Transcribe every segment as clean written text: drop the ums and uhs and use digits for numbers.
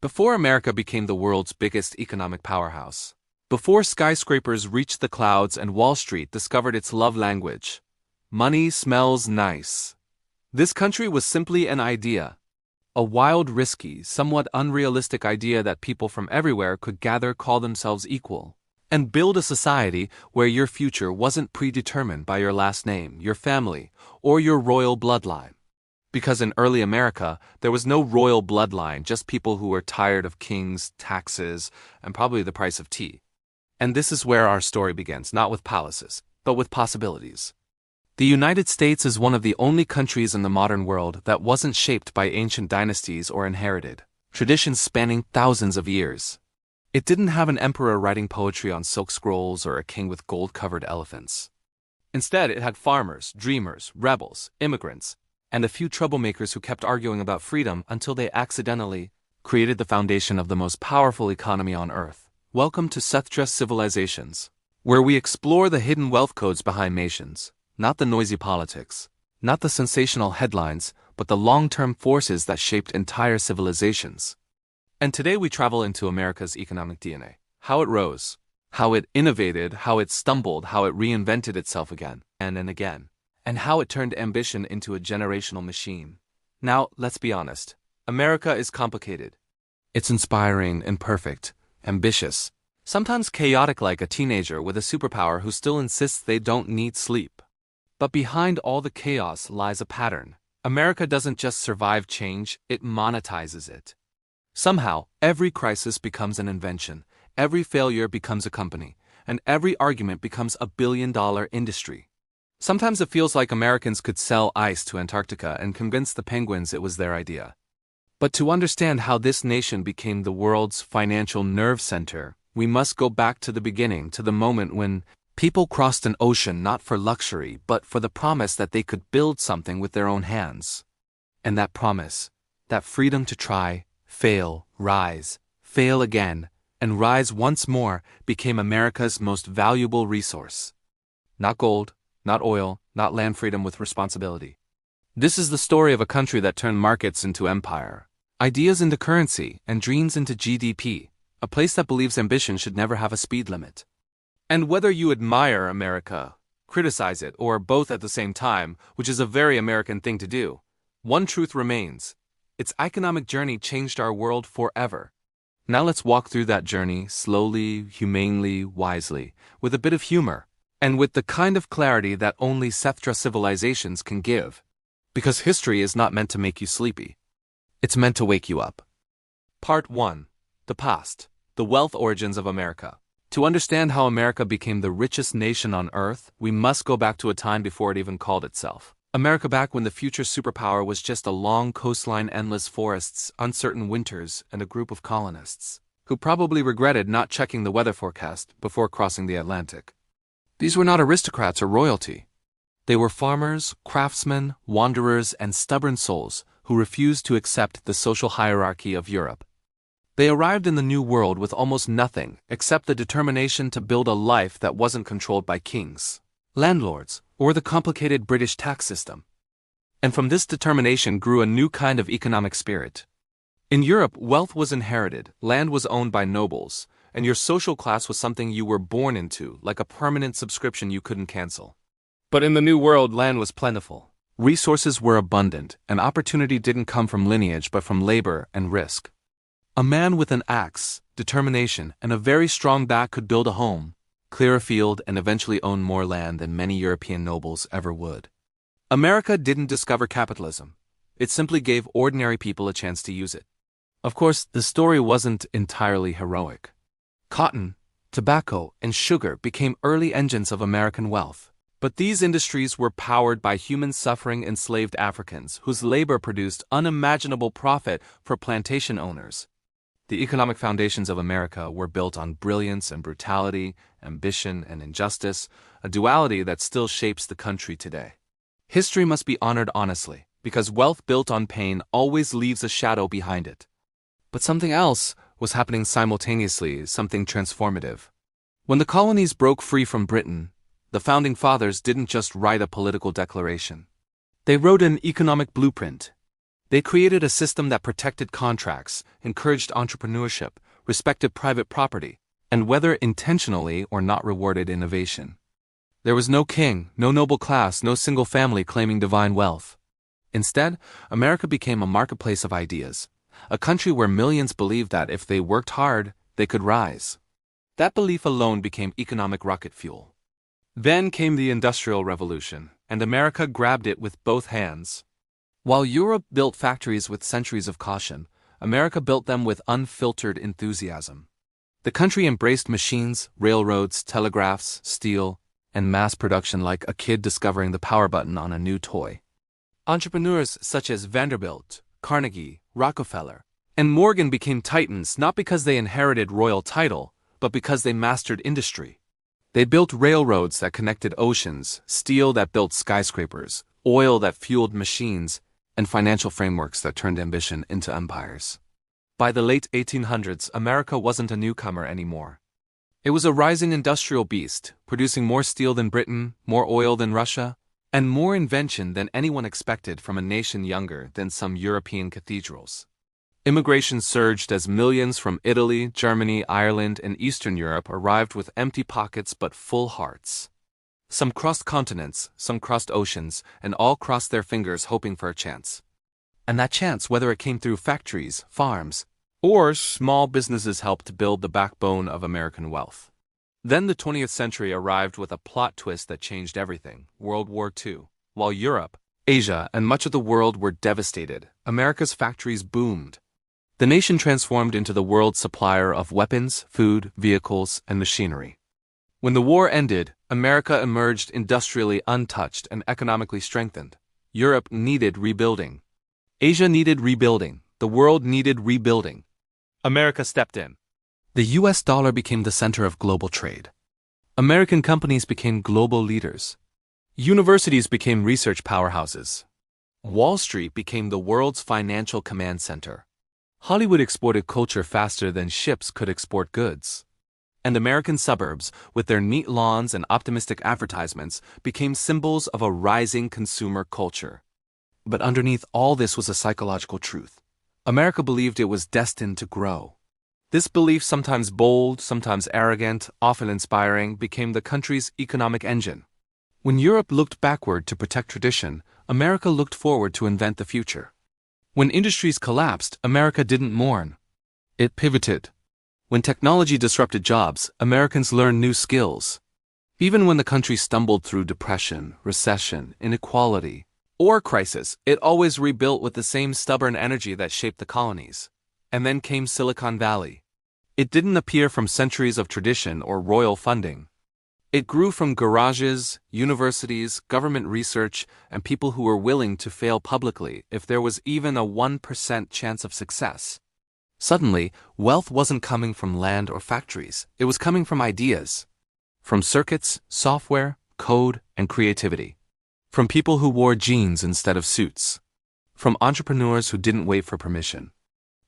Before America became the world's biggest economic powerhouse. Before skyscrapers reached the clouds and Wall Street discovered its love language. Money smells nice. This country was simply an idea. A wild, risky, somewhat unrealistic idea that people from everywhere could gather, call themselves equal, and build a society where your future wasn't predetermined by your last name, your family, or your royal bloodline. Because in early America, there was no royal bloodline, just people who were tired of kings, taxes, and probably the price of tea. And this is where our story begins, not with palaces, but with possibilities. The United States is one of the only countries in the modern world that wasn't shaped by ancient dynasties or inherited traditions spanning thousands of years. It didn't have an emperor writing poetry on silk scrolls or a king with gold-covered elephants. Instead, it had farmers, dreamers, rebels, immigrants, and a few troublemakers who kept arguing about freedom until they accidentally created the foundation of the most powerful economy on Earth. Welcome to Sethtra Civilizations, where we explore the hidden wealth codes behind nations, not the noisy politics, not the sensational headlines, but the long-term forces that shaped entire civilizations. And today we travel into America's economic DNA, how it rose, how it innovated, how it stumbled, how it reinvented itself again and again, and how it turned ambition into a generational machine. Now, let's be honest. America is complicated. It's inspiring, imperfect, ambitious, sometimes chaotic like a teenager with a superpower who still insists they don't need sleep. But behind all the chaos lies a pattern. America doesn't just survive change, it monetizes it. Somehow, every crisis becomes an invention, every failure becomes a company, and every argument becomes a billion-dollar industry. Sometimes it feels like Americans could sell ice to Antarctica and convince the penguins it was their idea. But to understand how this nation became the world's financial nerve center, we must go back to the beginning, to the moment when people crossed an ocean not for luxury, but for the promise that they could build something with their own hands. And that promise, that freedom to try, fail, rise, fail again, and rise once more, became America's most valuable resource. Not gold, not oil, not land freedom with responsibility. This is the story of a country that turned markets into empire, ideas into currency, and dreams into GDP, a place that believes ambition should never have a speed limit. And whether you admire America, criticize it, or both at the same time, which is a very American thing to do, one truth remains. Its economic journey changed our world forever. Now let's walk through that journey slowly, humanely, wisely, with a bit of humor, and with the kind of clarity that only Sethtra Civilizations can give. Because history is not meant to make you sleepy. It's meant to wake you up. Part 1. The Past. The Wealth Origins of America. To understand how America became the richest nation on Earth, we must go back to a time before it even called itself. America back when the future superpower was just a long coastline, endless forests, uncertain winters, and a group of colonists, who probably regretted not checking the weather forecast before crossing the Atlantic. These were not aristocrats or royalty. They were farmers, craftsmen, wanderers, and stubborn souls who refused to accept the social hierarchy of Europe. They arrived in the New World with almost nothing except the determination to build a life that wasn't controlled by kings, landlords, or the complicated British tax system. And from this determination grew a new kind of economic spirit. In Europe, wealth was inherited, land was owned by nobles, and your social class was something you were born into, like a permanent subscription you couldn't cancel. But in the New World, land was plentiful. Resources were abundant, and opportunity didn't come from lineage but from labor and risk. A man with an axe, determination, and a very strong back could build a home, clear a field, and eventually own more land than many European nobles ever would. America didn't discover capitalism. It simply gave ordinary people a chance to use it. Of course, the story wasn't entirely heroic. Cotton, tobacco, and sugar became early engines of American wealth. But these industries were powered by human suffering enslaved Africans whose labor produced unimaginable profit for plantation owners. The economic foundations of America were built on brilliance and brutality, ambition and injustice, a duality that still shapes the country today. History must be honored honestly, because wealth built on pain always leaves a shadow behind it. But something else was happening simultaneously, something transformative. When the colonies broke free from Britain, the Founding Fathers didn't just write a political declaration. They wrote an economic blueprint. They created a system that protected contracts, encouraged entrepreneurship, respected private property, and whether intentionally or not rewarded innovation. There was no king, no noble class, no single family claiming divine wealth. Instead, America became a marketplace of ideas, a country where millions believed that if they worked hard, they could rise. That belief alone became economic rocket fuel. Then came the Industrial Revolution, and America grabbed it with both hands. While Europe built factories with centuries of caution, America built them with unfiltered enthusiasm. The country embraced machines, railroads, telegraphs, steel, and mass production like a kid discovering the power button on a new toy. Entrepreneurs such as Vanderbilt, Carnegie, Rockefeller, and Morgan became titans not because they inherited royal title, but because they mastered industry. They built railroads that connected oceans, steel that built skyscrapers, oil that fueled machines, and financial frameworks that turned ambition into empires. By the late 1800s, America wasn't a newcomer anymore. It was a rising industrial beast, producing more steel than Britain, more oil than Russia, and more invention than anyone expected from a nation younger than some European cathedrals. Immigration surged as millions from Italy, Germany, Ireland, and Eastern Europe arrived with empty pockets but full hearts. Some crossed continents, some crossed oceans, and all crossed their fingers hoping for a chance. And that chance, whether it came through factories, farms, or small businesses, helped build the backbone of American wealth. Then the 20th century arrived with a plot twist that changed everything: World War II. While Europe, Asia, and much of the world were devastated, America's factories boomed. The nation transformed into the world's supplier of weapons, food, vehicles, and machinery. When the war ended, America emerged industrially untouched and economically strengthened. Europe needed rebuilding. Asia needed rebuilding. The world needed rebuilding. America stepped in. The US dollar became the center of global trade. American companies became global leaders. Universities became research powerhouses. Wall Street became the world's financial command center. Hollywood exported culture faster than ships could export goods. And American suburbs, with their neat lawns and optimistic advertisements, became symbols of a rising consumer culture. But underneath all this was a psychological truth. America believed it was destined to grow. This belief, sometimes bold, sometimes arrogant, often inspiring, became the country's economic engine. When Europe looked backward to protect tradition, America looked forward to invent the future. When industries collapsed, America didn't mourn. It pivoted. When technology disrupted jobs, Americans learned new skills. Even when the country stumbled through depression, recession, inequality, or crisis, it always rebuilt with the same stubborn energy that shaped the colonies. And then came Silicon Valley. It didn't appear from centuries of tradition or royal funding. It grew from garages, universities, government research, and people who were willing to fail publicly if there was even a 1% chance of success. Suddenly, wealth wasn't coming from land or factories. It was coming from ideas. From circuits, software, code, and creativity. From people who wore jeans instead of suits. From entrepreneurs who didn't wait for permission.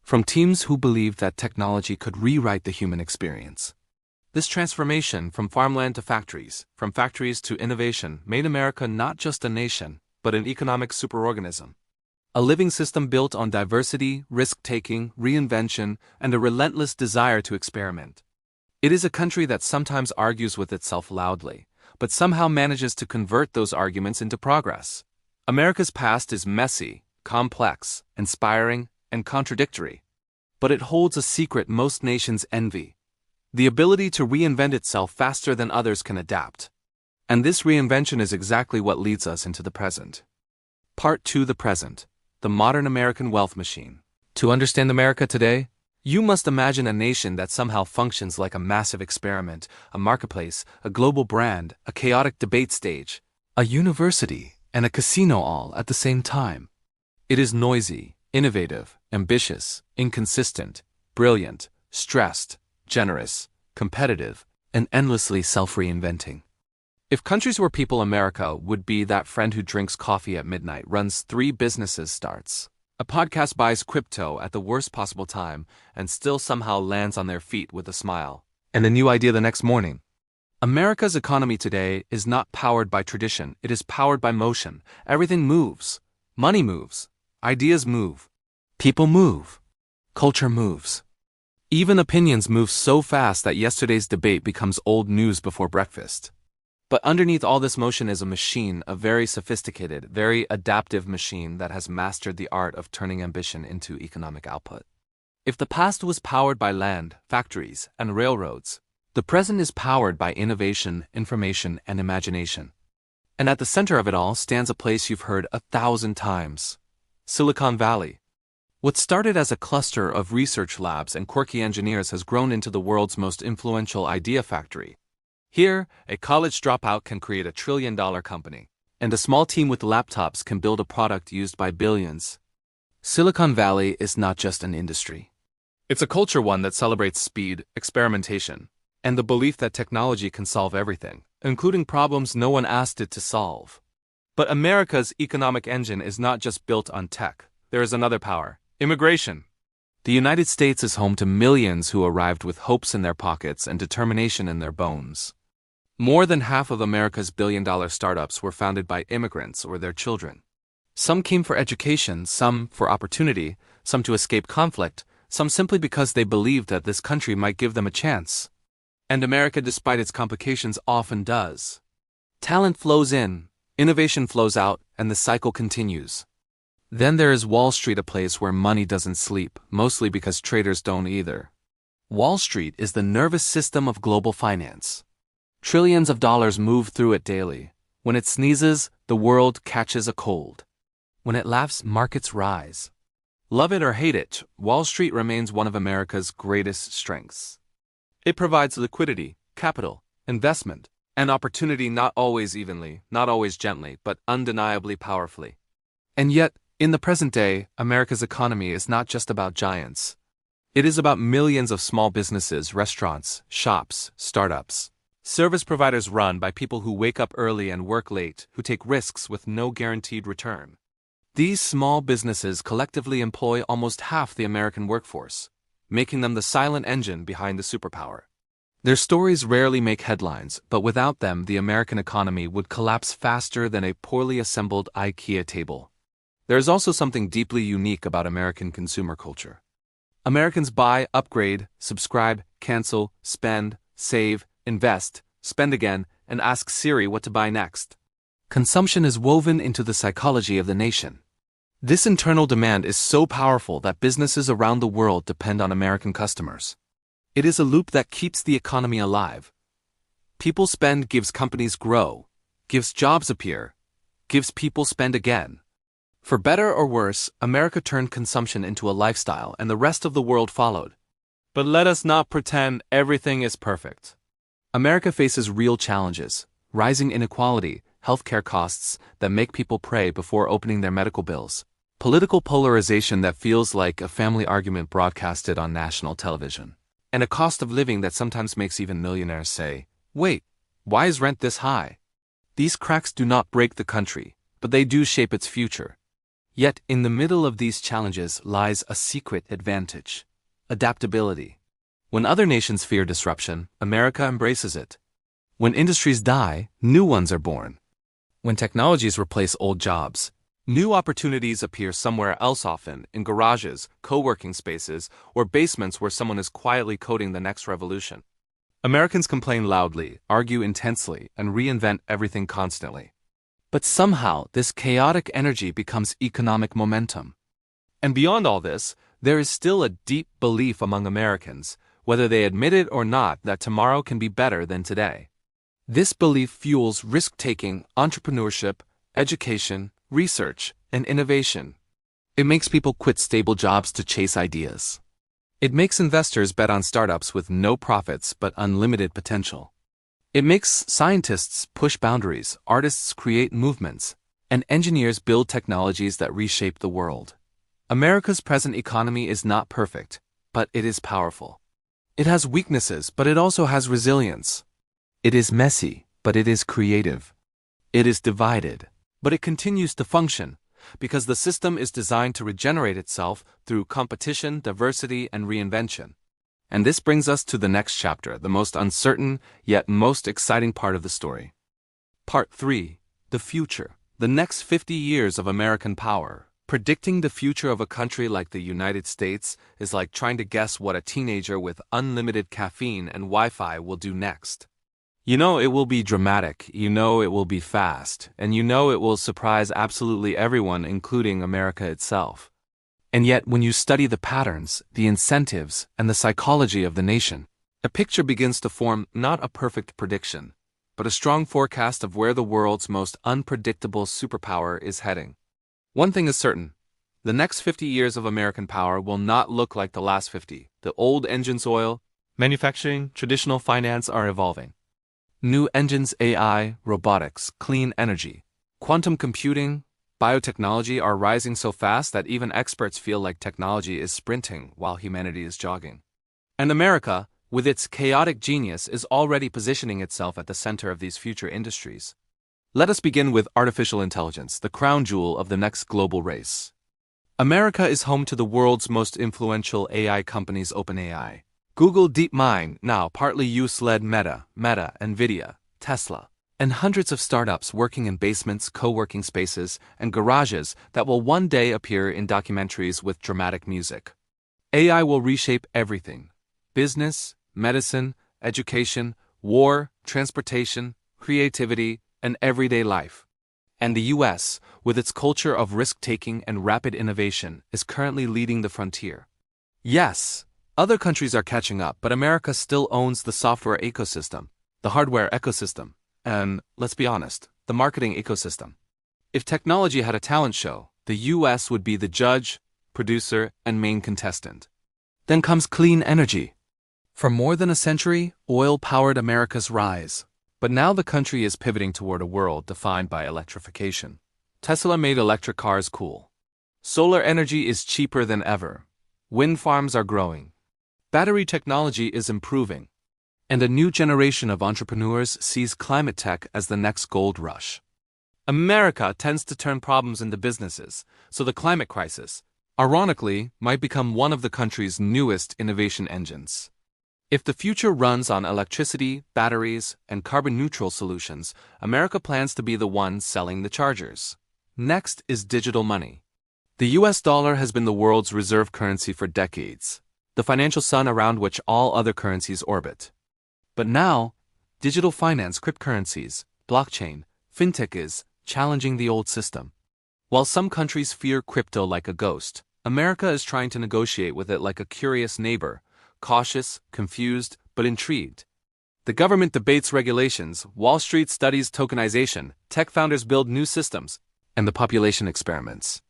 From teams who believed that technology could rewrite the human experience. This transformation from farmland to factories, from factories to innovation, made America not just a nation, but an economic superorganism. A living system built on diversity, risk-taking, reinvention, and a relentless desire to experiment. It is a country that sometimes argues with itself loudly, but somehow manages to convert those arguments into progress. America's past is messy, complex, inspiring, and contradictory. But it holds a secret most nations envy: the ability to reinvent itself faster than others can adapt. And this reinvention is exactly what leads us into the present. Part 2: The Present. The modern American wealth machine. To understand America today, you must imagine a nation that somehow functions like a massive experiment, a marketplace, a global brand, a chaotic debate stage, a university, and a casino all at the same time. It is noisy, innovative, ambitious, inconsistent, brilliant, stressed, generous, competitive, and endlessly self-reinventing. If countries were people, America would be that friend who drinks coffee at midnight, runs 3 businesses, starts a podcast, buys crypto at the worst possible time, and still somehow lands on their feet with a smile and a new idea the next morning. America's economy today is not powered by tradition, it is powered by motion. Everything moves. Money moves. Ideas move. People move. Culture moves. Even opinions move so fast that yesterday's debate becomes old news before breakfast. But underneath all this motion is a machine, a very sophisticated, very adaptive machine that has mastered the art of turning ambition into economic output. If the past was powered by land, factories, and railroads, the present is powered by innovation, information, and imagination. And at the center of it all stands a place you've heard 1,000 times: Silicon Valley. What started as a cluster of research labs and quirky engineers has grown into the world's most influential idea factory. Here, a college dropout can create a trillion-dollar company, and a small team with laptops can build a product used by billions. Silicon Valley is not just an industry. It's a culture one that celebrates speed, experimentation, and the belief that technology can solve everything, including problems no one asked it to solve. But America's economic engine is not just built on tech. There is another power: immigration. The United States is home to millions who arrived with hopes in their pockets and determination in their bones. More than half of America's billion-dollar startups were founded by immigrants or their children. Some came for education, some for opportunity, some to escape conflict, some simply because they believed that this country might give them a chance. And America, despite its complications, often does. Talent flows in, innovation flows out, and the cycle continues. Then there is Wall Street, a place where money doesn't sleep, mostly because traders don't either. Wall Street is the nervous system of global finance. Trillions of dollars move through it daily. When it sneezes, the world catches a cold. When it laughs, markets rise. Love it or hate it, Wall Street remains one of America's greatest strengths. It provides liquidity, capital, investment, and opportunity, not always evenly, not always gently, but undeniably powerfully. And yet, in the present day, America's economy is not just about giants. It is about millions of small businesses, restaurants, shops, startups. Service providers run by people who wake up early and work late, who take risks with no guaranteed return. These small businesses collectively employ almost half the American workforce, making them the silent engine behind the superpower. Their stories rarely make headlines, but without them, the American economy would collapse faster than a poorly assembled IKEA table. There is also something deeply unique about American consumer culture. Americans buy, upgrade, subscribe, cancel, spend, save, invest, spend again, and ask Siri what to buy next. Consumption is woven into the psychology of the nation. This internal demand is so powerful that businesses around the world depend on American customers. It is a loop that keeps the economy alive. People spend gives companies grow, gives jobs appear, gives people spend again. For better or worse, America turned consumption into a lifestyle and the rest of the world followed. But let us not pretend everything is perfect. America faces real challenges: rising inequality, healthcare costs that make people pray before opening their medical bills, political polarization that feels like a family argument broadcasted on national television, and a cost of living that sometimes makes even millionaires say, "Wait, why is rent this high?" These cracks do not break the country, but they do shape its future. Yet, in the middle of these challenges lies a secret advantage: adaptability. When other nations fear disruption, America embraces it. When industries die, new ones are born. When technologies replace old jobs, new opportunities appear somewhere else, often in garages, co-working spaces, or basements where someone is quietly coding the next revolution. Americans complain loudly, argue intensely, and reinvent everything constantly. But somehow, this chaotic energy becomes economic momentum. And beyond all this, there is still a deep belief among Americans, whether they admit it or not, that tomorrow can be better than today. This belief fuels risk-taking, entrepreneurship, education, research, and innovation. It makes people quit stable jobs to chase ideas. It makes investors bet on startups with no profits but unlimited potential. It makes scientists push boundaries, artists create movements, and engineers build technologies that reshape the world. America's present economy is not perfect, but it is powerful. It has weaknesses, but it also has resilience. It is messy, but it is creative. It is divided, but it continues to function, because the system is designed to regenerate itself through competition, diversity, and reinvention. And this brings us to the next chapter, the most uncertain, yet most exciting part of the story. Part 3. The future. The next 50 years of American power, Predicting the future of a country like the United States is like trying to guess what a teenager with unlimited caffeine and Wi-Fi will do next. You know it will be dramatic, you know it will be fast, and you know it will surprise absolutely everyone, including America itself. And yet, when you study the patterns, the incentives, and the psychology of the nation, a picture begins to form, not a perfect prediction, but a strong forecast of where the world's most unpredictable superpower is heading. One thing is certain. The next 50 years of American power will not look like the last 50. The old engines oil, manufacturing, traditional finance are evolving. New engines AI, robotics, clean energy, quantum computing, biotechnology are rising so fast that even experts feel like technology is sprinting while humanity is jogging. And America, with its chaotic genius, is already positioning itself at the center of these future industries. Let us begin with artificial intelligence, the crown jewel of the next global race. America is home to the world's most influential AI companies, OpenAI, Google, DeepMind, now partly US-led Meta, NVIDIA, Tesla, and hundreds of startups working in basements, co-working spaces, and garages that will one day appear in documentaries with dramatic music. AI will reshape everything: business, medicine, education, war, transportation, creativity, and everyday life. And the US, with its culture of risk-taking and rapid innovation, is currently leading the frontier. Yes, other countries are catching up, but America still owns the software ecosystem, the hardware ecosystem, and, let's be honest, the marketing ecosystem. If technology had a talent show, the US would be the judge, producer, and main contestant. Then comes clean energy. For more than a century, oil powered America's rise. But now the country is pivoting toward a world defined by electrification. Tesla made electric cars cool. Solar energy is cheaper than ever. Wind farms are growing. Battery technology is improving. And a new generation of entrepreneurs sees climate tech as the next gold rush. America tends to turn problems into businesses, so the climate crisis, ironically, might become one of the country's newest innovation engines. If the future runs on electricity, batteries, and carbon-neutral solutions, America plans to be the one selling the chargers. Next is digital money. The US dollar has been the world's reserve currency for decades, the financial sun around which all other currencies orbit. But now, digital finance, cryptocurrencies, blockchain, fintech is challenging the old system. While some countries fear crypto like a ghost, America is trying to negotiate with it like a curious neighbor, cautious, confused, but intrigued. The government debates regulations, Wall Street studies tokenization, tech founders build new systems, and the population experiments.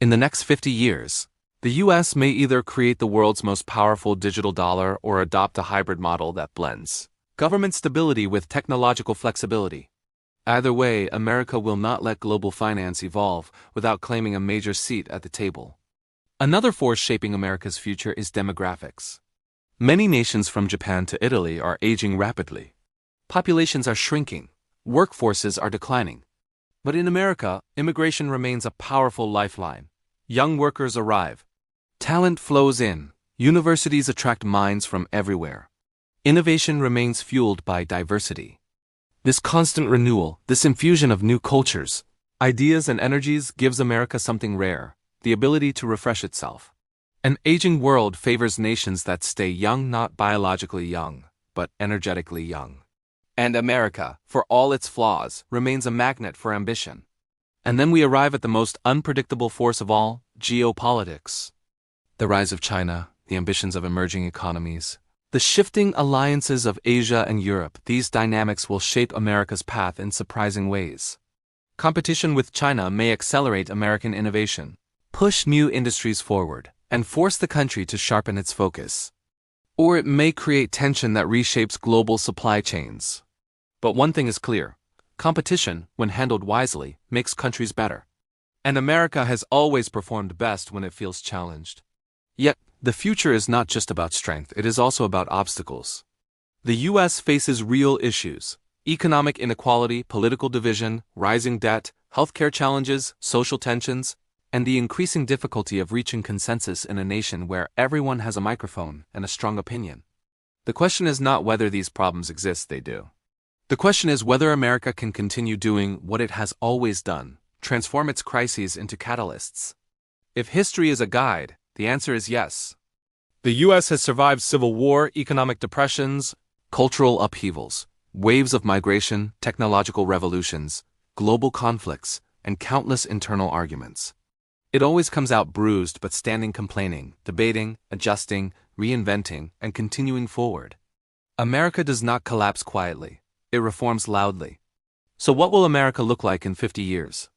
In the next 50 years, the US may either create the world's most powerful digital dollar or adopt a hybrid model that blends government stability with technological flexibility. Either way, America will not let global finance evolve without claiming a major seat at the table. Another force shaping America's future is demographics. Many nations from Japan to Italy are aging rapidly. Populations are shrinking. Workforces are declining. But in America, immigration remains a powerful lifeline. Young workers arrive. Talent flows in. Universities attract minds from everywhere. Innovation remains fueled by diversity. This constant renewal, this infusion of new cultures, ideas and energies gives America something rare: the ability to refresh itself. An aging world favors nations that stay young, not biologically young, but energetically young. And America, for all its flaws, remains a magnet for ambition. And then we arrive at the most unpredictable force of all, geopolitics. The rise of China, the ambitions of emerging economies, the shifting alliances of Asia and Europe, these dynamics will shape America's path in surprising ways. Competition with China may accelerate American innovation, push new industries forward, and force the country to sharpen its focus. Or it may create tension that reshapes global supply chains. But one thing is clear: competition, when handled wisely, makes countries better. And America has always performed best when it feels challenged. Yet, the future is not just about strength, it is also about obstacles. The US faces real issues: economic inequality, political division, rising debt, healthcare challenges, social tensions, and the increasing difficulty of reaching consensus in a nation where everyone has a microphone and a strong opinion. The question is not whether these problems exist, they do. The question is whether America can continue doing what it has always done: transform its crises into catalysts. If history is a guide, the answer is yes. The U.S. has survived civil war, economic depressions, cultural upheavals, waves of migration, technological revolutions, global conflicts, and countless internal arguments. It always comes out bruised but standing, complaining, debating, adjusting, reinventing, and continuing forward. America does not collapse quietly. It reforms loudly. So what will America look like in 50 years?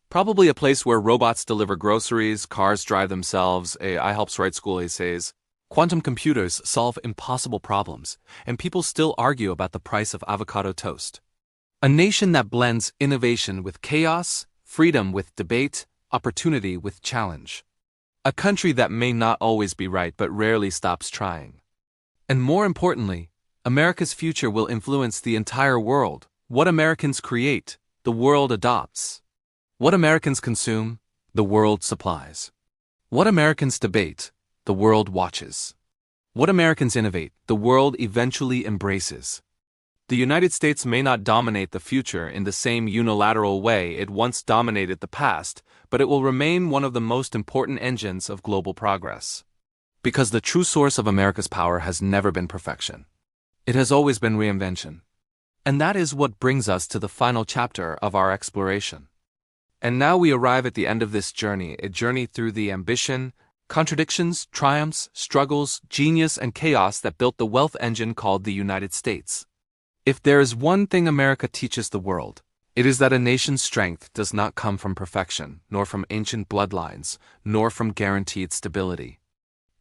Probably a place where robots deliver groceries, cars drive themselves, AI helps write school essays, quantum computers solve impossible problems, and people still argue about the price of avocado toast. A nation that blends innovation with chaos, freedom with debate, opportunity with challenge. A country that may not always be right but rarely stops trying. And more importantly, America's future will influence the entire world. What Americans create, the world adopts. What Americans consume, the world supplies. What Americans debate, the world watches. What Americans innovate, the world eventually embraces. The United States may not dominate the future in the same unilateral way it once dominated the past, but it will remain one of the most important engines of global progress. Because the true source of America's power has never been perfection. It has always been reinvention. And that is what brings us to the final chapter of our exploration. And now we arrive at the end of this journey, a journey through the ambition, contradictions, triumphs, struggles, genius, and chaos that built the wealth engine called the United States. If there is one thing America teaches the world, it is that a nation's strength does not come from perfection, nor from ancient bloodlines, nor from guaranteed stability.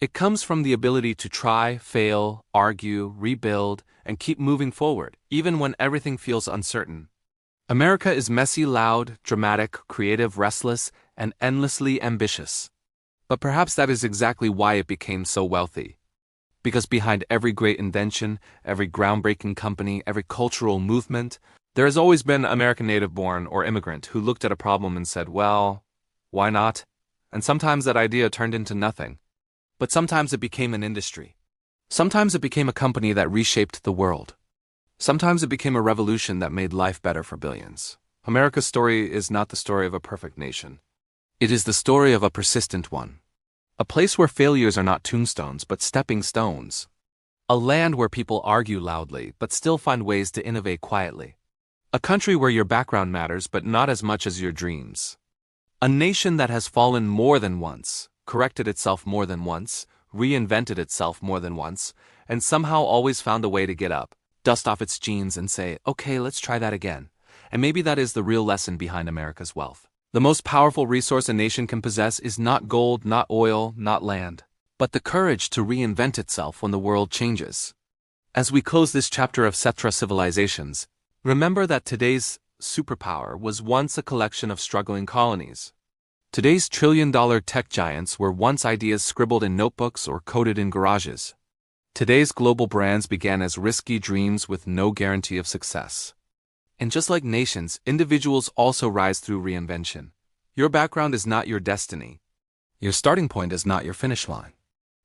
It comes from the ability to try, fail, argue, rebuild, and keep moving forward, even when everything feels uncertain. America is messy, loud, dramatic, creative, restless, and endlessly ambitious. But perhaps that is exactly why it became so wealthy. Because behind every great invention, every groundbreaking company, every cultural movement, there has always been an American native-born or immigrant who looked at a problem and said, well, why not? And sometimes that idea turned into nothing. But sometimes it became an industry. Sometimes it became a company that reshaped the world. Sometimes it became a revolution that made life better for billions. America's story is not the story of a perfect nation. It is the story of a persistent one. A place where failures are not tombstones but stepping stones. A land where people argue loudly but still find ways to innovate quietly. A country where your background matters but not as much as your dreams. A nation that has fallen more than once, corrected itself more than once, reinvented itself more than once, and somehow always found a way to get up, dust off its jeans and say, okay, let's try that again. And maybe that is the real lesson behind America's wealth. The most powerful resource a nation can possess is not gold, not oil, not land, but the courage to reinvent itself when the world changes. As we close this chapter of Sethtra Civilizations, remember that today's superpower was once a collection of struggling colonies. Today's trillion-dollar tech giants were once ideas scribbled in notebooks or coded in garages. Today's global brands began as risky dreams with no guarantee of success. And just like nations, individuals also rise through reinvention. Your background is not your destiny. Your starting point is not your finish line.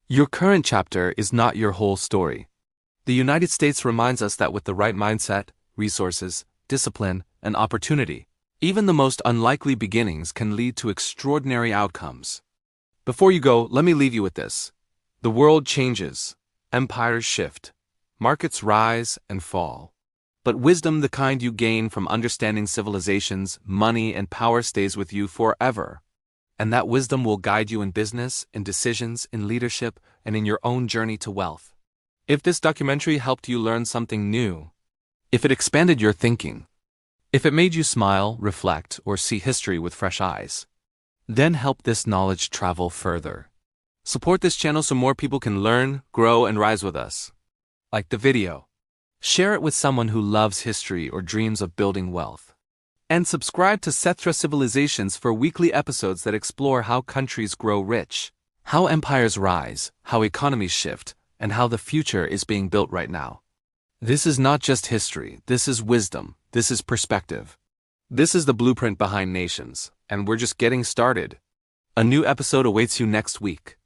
Your current chapter is not your whole story. The United States reminds us that with the right mindset, resources, discipline, and opportunity, even the most unlikely beginnings can lead to extraordinary outcomes. Before you go, let me leave you with this. The world changes, empires shift, markets rise and fall. But wisdom, the kind you gain from understanding civilizations, money, and power stays with you forever. And that wisdom will guide you in business, in decisions, in leadership, and in your own journey to wealth. If this documentary helped you learn something new, if it expanded your thinking, if it made you smile, reflect, or see history with fresh eyes, then help this knowledge travel further. Support this channel so more people can learn, grow, and rise with us. Like the video. Share it with someone who loves history or dreams of building wealth. And subscribe to Sethtra Civilizations for weekly episodes that explore how countries grow rich, how empires rise, how economies shift, and how the future is being built right now. This is not just history, this is wisdom, this is perspective. This is the blueprint behind nations, and we're just getting started. A new episode awaits you next week.